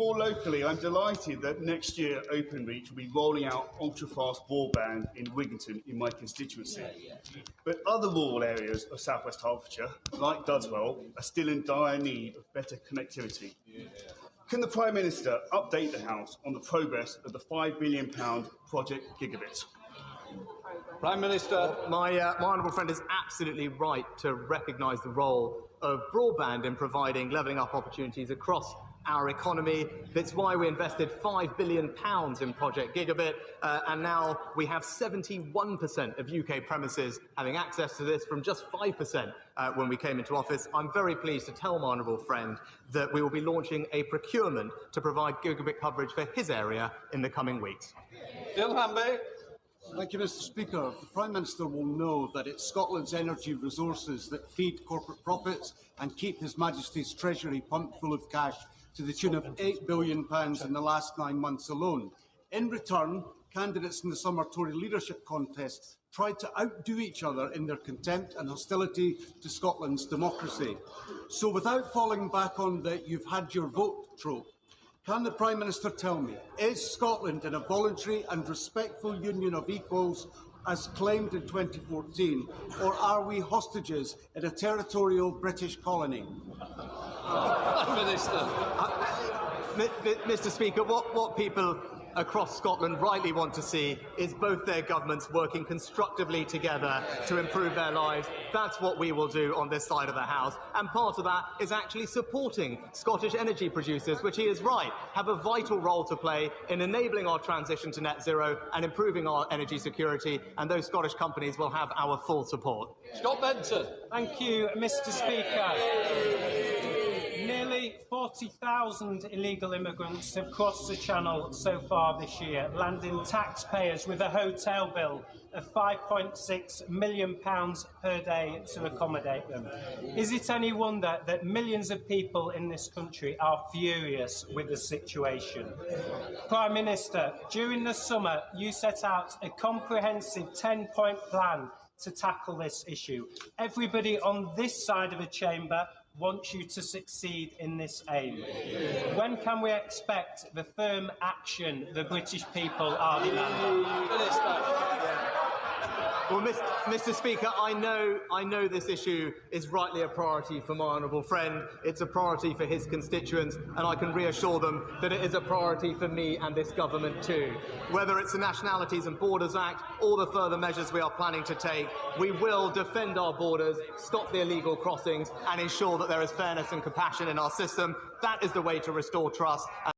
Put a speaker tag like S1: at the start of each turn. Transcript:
S1: More locally, I'm delighted that next year Openreach will be rolling out ultra-fast broadband in Wigginton in my constituency. But other rural areas of South West Hertfordshire, like Dudswell, are still in dire need of better connectivity. Can the Prime Minister update the House on the progress of the £5 billion Project Gigabit?
S2: Prime Minister.
S3: My honourable friend is absolutely right to recognise the role of broadband in providing levelling up opportunities across our economy. That's why we invested £5 billion in Project Gigabit, and now we have 71% of UK premises having access to this from just 5% when we came into office. I'm very pleased to tell my honourable friend that we will be launching a procurement to provide gigabit coverage for his area in the coming weeks.
S2: Bill Hamby.
S4: Thank you, Mr. Speaker. The Prime Minister will know that it's Scotland's energy resources that feed corporate profits and keep His Majesty's Treasury pumped full of cash to the tune of £8 billion in the last 9 months alone. In return, candidates in the summer Tory leadership contest tried to outdo each other in their contempt and hostility to Scotland's democracy. So without falling back on the "you've had your vote" trope, can the Prime Minister tell me, is Scotland in a voluntary and respectful union of equals as claimed in 2014, or are we hostages in a territorial British colony?
S2: Minister.
S3: Mr. Speaker, what people across Scotland rightly want to see is both their governments working constructively together to improve their lives. That's what we will do on this side of the House. And part of that is actually supporting Scottish energy producers, which he is right, have a vital role to play in enabling our transition to net zero and improving our energy security. And those Scottish companies will have our full support.
S2: Scott Benton.
S5: Thank you, Mr. Speaker. Nearly 40,000 illegal immigrants have crossed the Channel so far this year, landing taxpayers with a hotel bill of £5.6 million per day to accommodate them. Is it any wonder that millions of people in this country are furious with the situation? Prime Minister, during the summer, you set out a comprehensive 10-point plan to tackle this issue. Everybody on this side of the chamber wants you to succeed in this aim. When can we expect the firm action the British people are demanding?
S3: Well, Mr. Speaker, I know this issue is rightly a priority for my honourable friend. It's a priority for his constituents, and I can reassure them that it is a priority for me and this government too. Whether it's the Nationalities and Borders Act or the further measures we are planning to take, we will defend our borders, stop the illegal crossings, and ensure that there is fairness and compassion in our system. That is the way to restore trust.